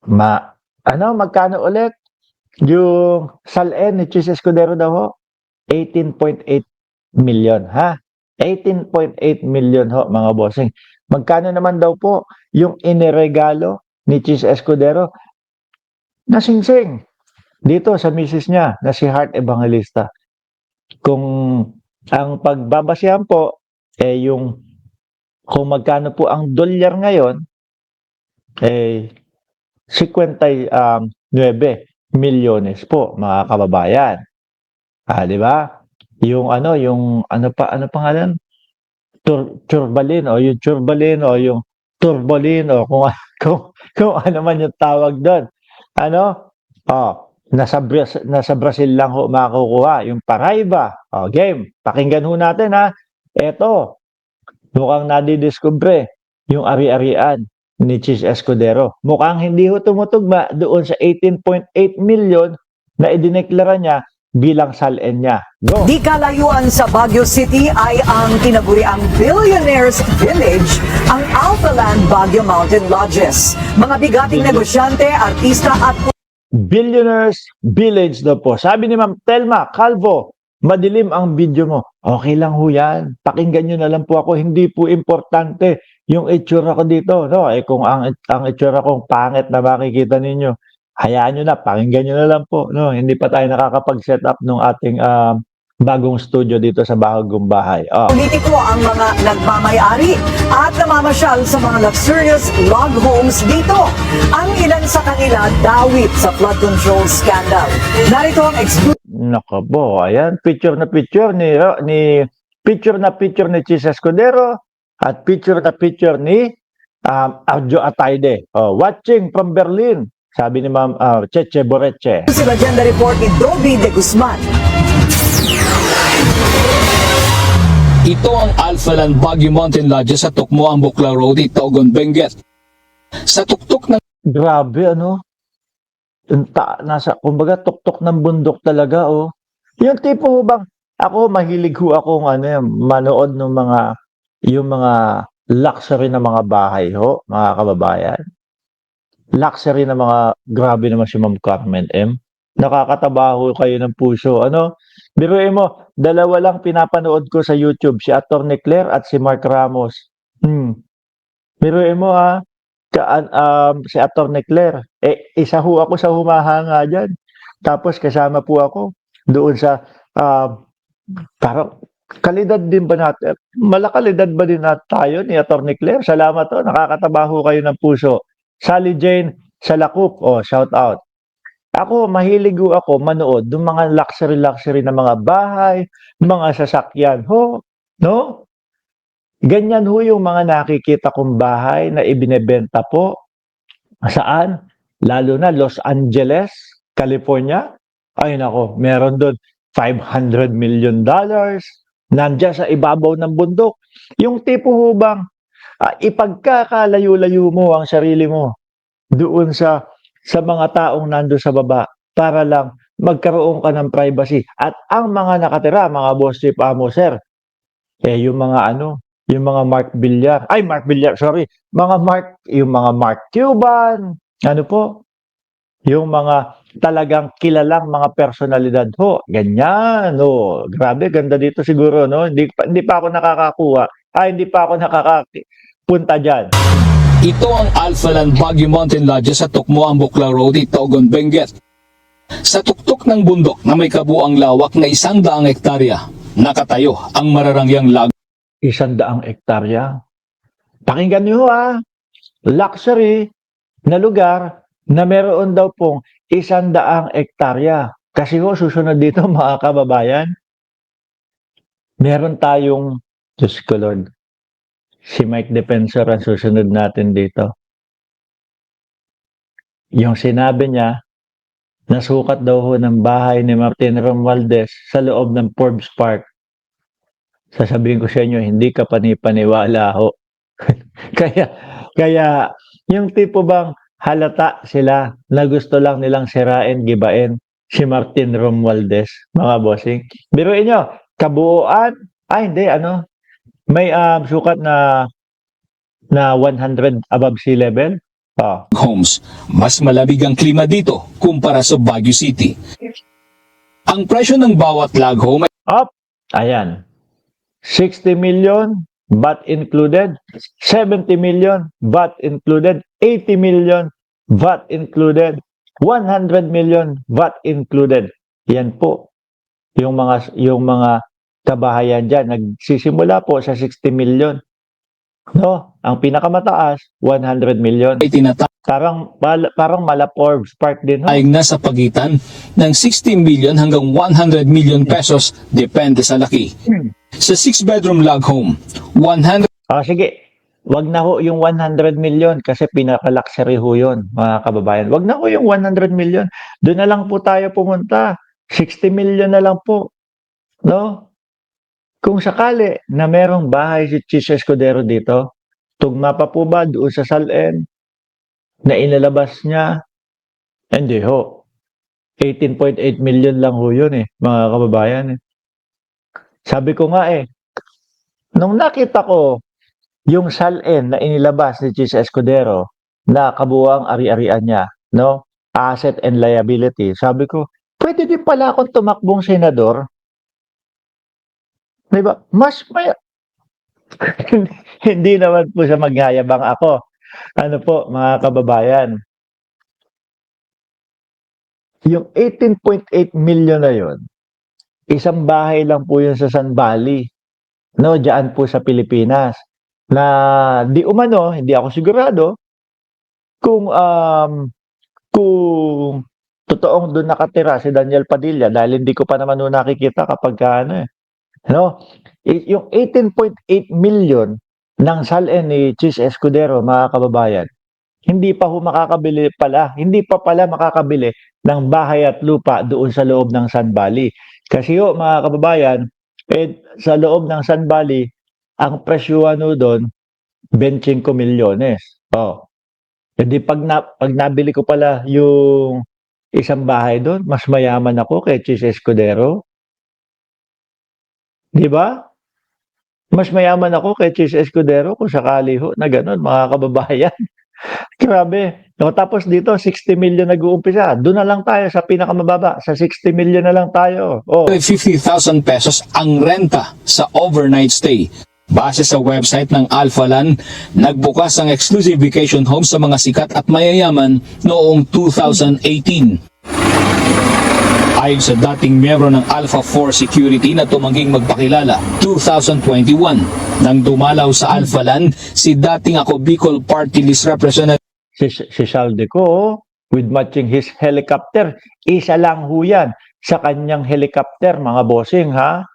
Magkano ulit? Yung Salen ni Chis Escudero daw ho, 18.8 million, ha? 18.8 million ho, mga bossing. Magkano naman daw po yung iniregalo ni Chis Escudero na singsing dito sa misis niya na si Heart Evangelista? Kung ang pagbabasihan po, yung kung magkano po ang dolyar ngayon, 59 milyones po, mga kababayan. Di ba? Yung pangalan? Turbalin o yung turbalin o yung turbolin o kung ano man yung tawag doon. Nasa Brazil lang ho makukuha yung Paraiba. Game. Pakinggan ho natin, ha. Eto, mukhang nadidiskubre yung ari-arian ni Chis Escudero. Mukhang hindi ho tumutugma doon sa 18.8 million na idineklara niya bilang Salen niya. Go! Di kalayuan sa Baguio City ay ang tinaguriang Billionaires Village, ang Alphaland Baguio Mountain Lodges. Mga bigating negosyante, artista at Billionaires Village daw po. Sabi ni Ma'am Telma Calvo, madilim ang video mo. Okay lang ho yan. Pakinggan nyo na lang po ako. Hindi po importante yung itsura ko dito. No? Kung ang itsura kong pangit na makikita ninyo, hayaan nyo na. Pakinggan nyo na lang po. No? Hindi pa tayo nakakapag-set up ng ating bagong studio dito sa bagong bahay. politiko ang mga nagmamayari at namamasyal sa mga luxurious log homes dito. Ang ilan sa kanila dawit sa flood control scandal. Narito ang Nako po, ayan, picture na picture ni Chis Escudero at picture na picture ni Arjo Atayde. Watching from Berlin, sabi ni Ma'am Cheche Boreche. Sila Agenda Report ni Dobby de Guzman. Ito ang Alphaland Baguio Mountain Lodge sa Tukmoang Bukla Road, Itogon, Benguet. Sa tuktok ng Grabe, kumbaga tuktok ng bundok talaga, oh. Yung tipo bang, ako mahilig ho akong manood ng yung mga luxury na mga bahay ho, mga kababayan. Luxury na grabe naman si Ma'am Carmen M. Nakakatabaho kayo ng puso, Biruin mo, dalawa lang pinapanood ko sa YouTube, si Atty. Claire at si Mark Ramos. Biruin mo, si Atty. Claire, isa ho ako sa humahanga dyan. Tapos kasama po ako doon sa, parang, kalidad din ba natin? Malakalidad ba din tayo ni Atty. Claire? Salamat to, nakakatabaho kayo ng puso. Sally Jane Salakup, shout out. Ako, mahilig ako manood ng mga luxury na mga bahay, mga sasakyan ho, no? Ganyan ho yung mga nakikita kong bahay na ibinebenta po. Saan? Lalo na Los Angeles, California. Ay nako, meron doon $500 million. Nandiyan sa ibabaw ng bundok. Yung tipo ho bang ipagkakalayo-layo mo ang sarili mo doon sa mga taong nando sa baba para lang magkaroon ka ng privacy. At ang mga nakatira, mga boss chief amo, sir, yung mga yung mga yung mga Mark Cuban, yung mga talagang kilalang mga personalidad ho. Ganyan, Grabe, ganda dito siguro, no? Hindi pa ako nakakapunta dyan. Ito ang Alphaland Baguio Mountain Lodge sa Tukmoang Bukla Road, Itogon, Benguet. Sa tuktok ng bundok na may kabuang lawak na 100 hektarya, nakatayo ang mararangyang lago. 100 hektarya? Pakinggan niyo luxury na lugar na meron daw pong 100 hektarya. Kasi susunod dito mga kababayan, meron tayong, Diyos ko Lord, si Mike Defensor ang susunod natin dito. Yung sinabi niya, nasukat daw ho ng bahay ni Martin Romualdez sa loob ng Forbes Park. Sasabihin ko sa inyo, hindi ka panipaniwala ho. kaya yung tipo bang halata sila na gusto lang nilang sirain, gibain si Martin Romualdez, mga bossing. Biruin nyo, kabuuan, may sukat na 100 above sea level, Oh. homes. Mas malamig ang klima dito kumpara sa Baguio City. Ang presyo ng bawat log home Up. Ayan. 60 million, VAT included. 70 million, VAT included. 80 million, VAT included. 100 million, VAT included. Yan po. Yung mga kabahayan dyan, nagsisimula po sa 60 million. No? Ang pinakamataas, 100 million. ay tinatayang Parang mala Forbes Park din ho. nasa pagitan ng 60 million hanggang 100 million pesos depende sa laki. Sa 6-bedroom log home, 100 Sige. Wag na ho yung 100 million kasi pinaka-luxury ho yun, mga kababayan. Wag na ho yung 100 million. Doon na lang po tayo pumunta. 60 million na lang po. No? Kung sakali na merong bahay si Chis Escudero dito, tugma pa po ba doon sa Salen na inilabas niya? Hindi ho. 18.8 million lang ho yun mga kababayan. Sabi ko nga nung nakita ko yung Salen na inilabas ni Chis Escudero na kabuuang ari-arian niya, no? Asset and liability. Sabi ko, pwede din pala akong tumakbong senador. Diba? Mas may... Hindi naman po siya magyayabang ako. Ano po, mga kababayan? Yung 18.8 million na yon, isang bahay lang po yun sa San Valley. No, diyan po sa Pilipinas. Na di umano, hindi ako sigurado kung totoong doon nakatira si Daniel Padilla dahil hindi ko pa naman noon nakikita kapag no? Yung 18.8 million ng Salen ni Chis Escudero, mga kababayan, hindi pa makakabili ng bahay at lupa doon sa loob ng San Valley. Kasi mga kababayan, sa loob ng San Valley, ang presyo doon, 25 milyones. Hindi pag nabili ko pala yung isang bahay doon, mas mayaman ako kay Chis Escudero. Di ba? Mas mayaman ako kay Chis Escudero kung sakali ho na gano'n, mga kababayan. Grabe. No, tapos dito, 60 million nag-uumpisa. Doon na lang tayo sa pinakamababa. Sa 60 million na lang tayo. 50,000 pesos ang renta sa overnight stay. Base sa website ng Alphaland, nagbukas ang exclusive vacation home sa mga sikat at mayayaman noong 2018. Ayon sa dating miyembro ng Alpha 4 Security na tumangging magpakilala, 2021, nang dumalaw sa Alphaland si dating ako Bicol Party List Representative Si Saldico, with matching his helicopter, isa lang ho yan sa kanyang helicopter, mga bossing, ha?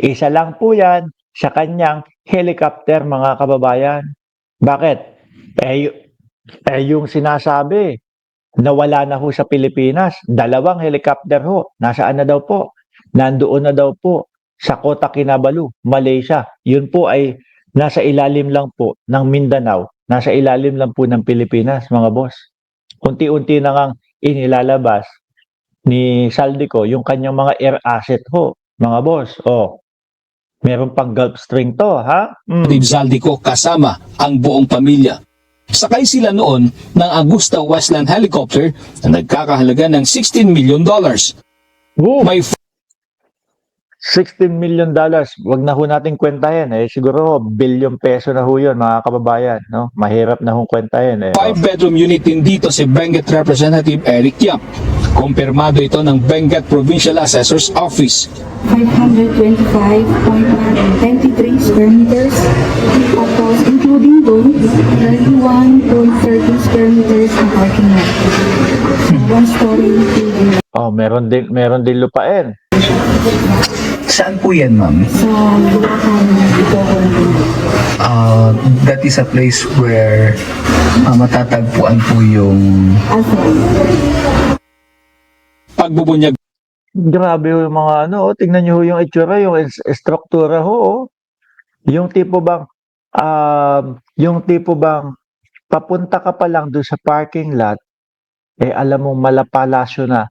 Isa lang po yan sa kanyang helicopter, mga kababayan. Bakit? Yung sinasabi, nawala na ho sa Pilipinas. 2 helicopter ho. Nasaan na daw po? Nandoon na daw po sa Kota Kinabalu, Malaysia. Yun po ay nasa ilalim lang po ng Mindanao. Nasa ilalim lang po ng Pilipinas, mga boss. Unti-unti na ngang inilalabas ni Saldico yung kanyang mga air asset ho, mga boss. Meron pang Gulfstream to, ha? Saldico kasama ang buong pamilya. Sakay sila noon ng Augusta Westland helicopter na nagkakahalaga ng $16 million. May 16 million dollars. Wag na ho natin kwentahin. Siguro billion peso na ho yun, mga kababayan. No? Mahirap na ho kwentahin. 5-bedroom unit din dito si Benguet Representative Eric Yap. Kumpirmado ito ng Benguet Provincial Assessor's Office. 525.23 square meters. Tapos, including doon, 31.30 square meters na parking lot. One story building. Meron din lupain. Saan po yan, ma'am? Sa Bulacan, ito That is a place where matatagpuan po yung Alpha. Pagbubunyag Grabe ho yung mga tingnan niyo ho yung itsura, yung struktura ho. Yung tipo bang papunta ka pa lang doon sa parking lot, alam mong malapalasyo na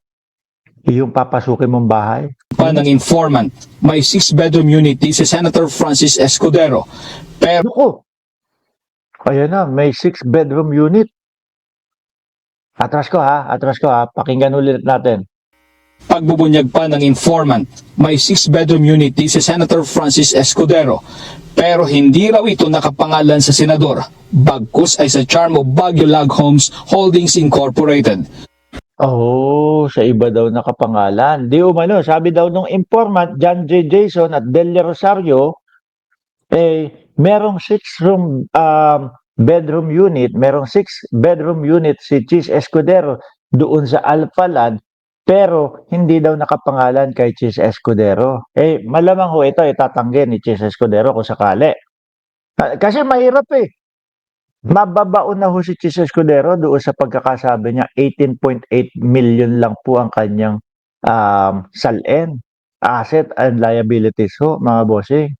yung papasukin mong bahay. pa ng informant. May 6-bedroom unit din si Senator Francis Escudero. Pero Naku! Ayan na, may 6-bedroom unit. Atras ko ha, pakinggan ulit natin. Pagbubunyag pa ng informant, may 6-bedroom unit din si Senator Francis Escudero, pero hindi raw ito nakapangalan sa senador, bagkus ay sa Charmo Baguio Log Homes Holdings Incorporated. Oh, sa iba daw nakapangalan. Di umano, sabi daw nung informant, John J. Jason at Delia Rosario, merong 6-bedroom unit si Chis Escudero doon sa Alphalad, pero hindi daw nakapangalan kay Chis Escudero. Malamang ho ito itatanggi ni Chis Escudero kung sakali. Kasi mahirap Mababaon na ho si Chis Escudero doon sa pagkakasabi niya, 18.8 million lang po ang kanyang salin, asset and liabilities ho, mga bossing.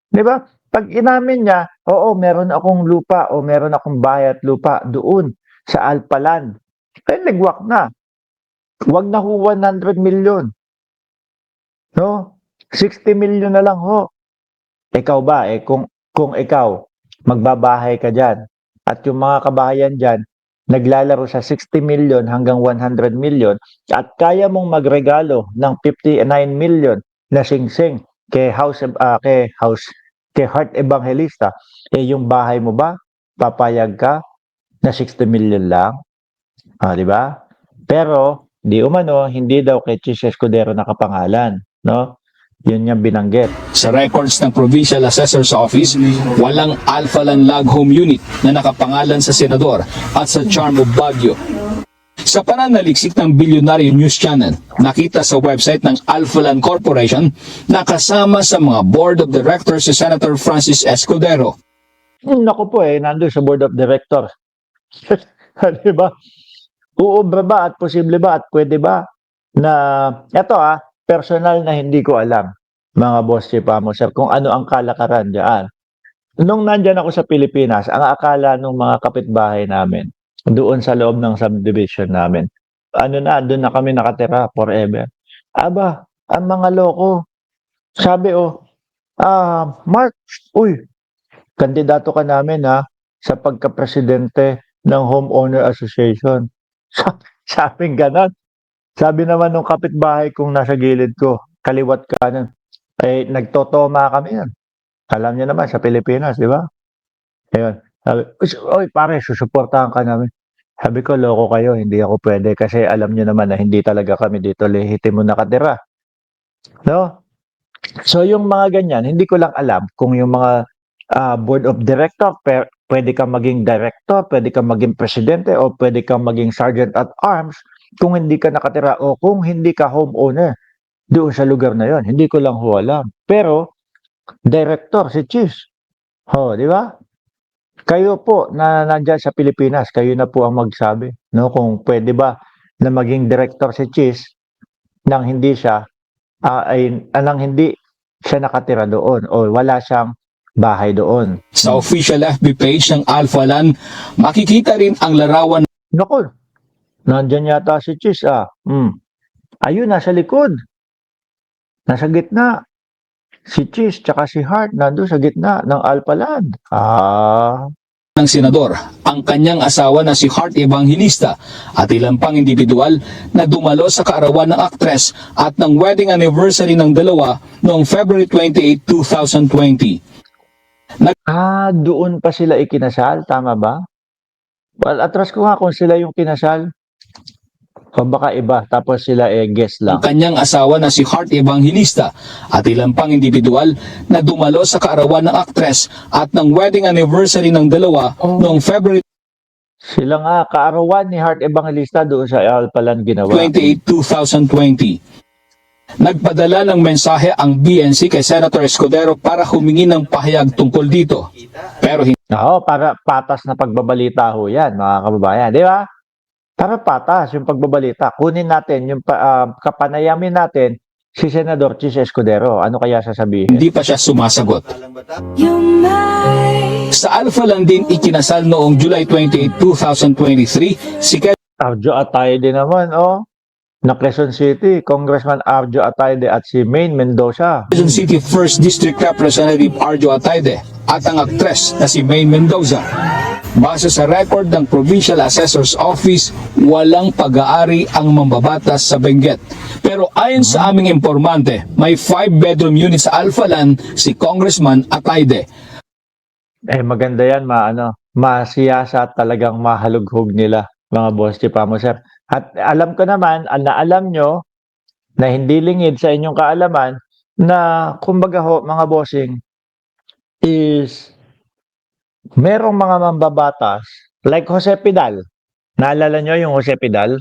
Di ba? Pag inamin niya, oo, meron akong lupa o meron akong bahay at lupa doon sa Alpaland. Nagwak na. Wag na ho 100 million. No? 60 million na lang ho. Ikaw ba, kung ikaw, magbabahay ka dyan, at yung mga kabahayan dyan, naglalaro sa 60 million hanggang 100 million, at kaya mong magregalo ng 59 million na sing-sing kay Heart Evangelista, yung bahay mo ba, papayag ka na 60 million lang? Di ba? Pero, di umano, hindi daw kay Chis Escudero nakapangalan, no? Yun yung binanggit. Sa records ng Provincial Assessor's Office, walang Alphaland Log Home Unit na nakapangalan sa senador at sa Charmo Baguio. Sa pananaliksik ng Billionaire News Channel, nakita sa website ng Alphaland Corporation na kasama sa mga board of directors si Senator Francis Escudero. Naku po nandun sa board of directors. Di ba? Uubra ba at posible ba at pwede ba na, eto personal na hindi ko alam, mga boss chief mo, sir, kung ano ang kalakaran dyan. Nung nandyan ako sa Pilipinas, ang akala ng mga kapitbahay namin, doon sa loob ng subdivision namin, doon na kami nakatira forever. Aba, ang mga loko, sabi Mark, kandidato ka namin sa pagka-presidente ng Homeowner Association. Sabing ganon. Sabi naman nung kapitbahay kong nasa gilid ko, kaliwat kanan, nagtotoma kami yan. Alam niyo naman, sa Pilipinas, di ba? Ayun. Sabi, pare, susuportahan ka namin. Sabi ko, loko kayo, hindi ako pwede kasi alam niyo naman na hindi talaga kami dito lehitimo nakatira. No? So, yung mga ganyan, hindi ko lang alam kung yung mga board of director, pwede kang maging director, pwede kang maging presidente, o pwede kang maging sergeant at arms kung hindi ka nakatira o kung hindi ka homeowner doon sa lugar na yon. Hindi ko lang alam. Pero, director, si Chis. Di ba? Kayo po na nandyan sa Pilipinas, kayo na po ang magsabi, no? Kung pwede ba na maging director si Chis nang hindi siya hindi siya nakatira doon o wala siyang bahay doon. Sa official FB page ng Alphaland, makikita rin ang larawan. Naku, nandyan yata si Chis Ayun, nasa likod. Nasa gitna. Si Chis tsaka si Heart nandun sa gitna ng Alphaland. Ng senador, ang kanyang asawa na si Heart Evangelista at ilang pang individual na dumalo sa kaarawan ng aktres at ng wedding anniversary ng dalawa noong February 28, 2020. Doon pa sila ikinasal, tama ba? Well, atras ko kung sila yung kinasal. O baka iba, tapos sila guest lang. Ang kanyang asawa na si Heart Evangelista at ilang pang individual na dumalo sa kaarawan ng aktres at ng wedding anniversary ng dalawa noong February Sila nga, kaarawan ni Heart Evangelista doon sa Alphaland ginawa. 28, 2020. Nagpadala ng mensahe ang BNC kay Senator Escudero para humingi ng pahayag tungkol dito. Pero para patas na pagbabalita ho yan, mga kababayan. Di ba? Para patas yung pagbabalita. Kunin natin, yung kapanayamin natin si Senador Chis Escudero. Ano kaya sasabihin? hindi pa siya sumasagot. Sa Alphaland din ikinasal noong July 28, 2023 si Tayo din naman, ng Quezon City, Congressman Arjo Atayde at si Maine Mendoza. Quezon City 1st District Representative Arjo Atayde at ang aktres na si Maine Mendoza. Base sa record ng Provincial Assessor's Office, walang pag-aari ang mambabatas sa Benguet. Pero ayon sa aming informante, may 5-bedroom unit sa Alphalan si Congressman Atayde. Maganda yan, masiyasa at talagang mahalughog nila, mga boss Chipamo, sir. At alam ko naman, na alam nyo, na hindi lingid sa inyong kaalaman, na kumbaga ho, mga bossing, is merong mga mambabatas, like Jose Pidal. Naalala nyo yung Jose Pidal?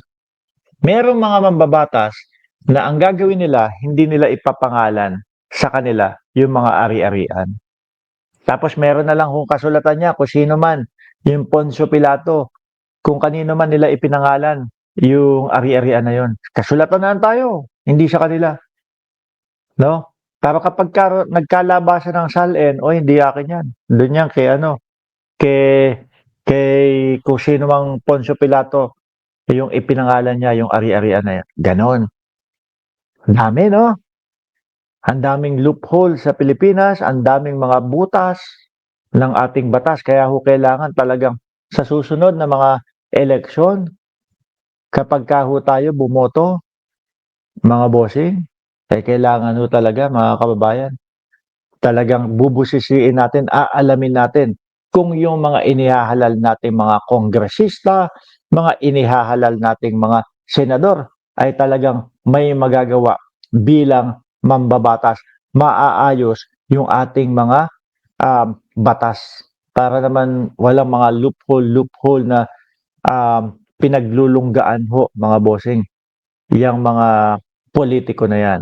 Merong mga mambabatas na ang gagawin nila, hindi nila ipapangalan sa kanila yung mga ari-arian. Tapos meron na lang kung kasulatan niya, kung sino man, yung Poncio Pilato, kung kanino man nila ipinangalan yung ari-arian na yun. Kasulatan na lang tayo, hindi sa kanila. No? Pero kapag nagkalabasan ng SALN, hindi akin yan. Doon yan kay kung sino mang Poncio Pilato, yung ipinangalan niya, yung ari-arian na yan. Ganon. Ang dami, no? Ang daming loophole sa Pilipinas, ang daming mga butas ng ating batas. Kaya kailangan talagang sa susunod na mga eleksyon, kapag tayo bumoto, mga bossing, kailangan talaga, mga kababayan, talagang bubusisiin natin, aalamin natin kung yung mga inihahalal nating mga kongresista, mga inihahalal nating mga senador ay talagang may magagawa bilang mambabatas, maaayos yung ating mga batas para naman walang mga loophole na pinaglulunggaan ho, mga bossing, yung mga politiko na yan.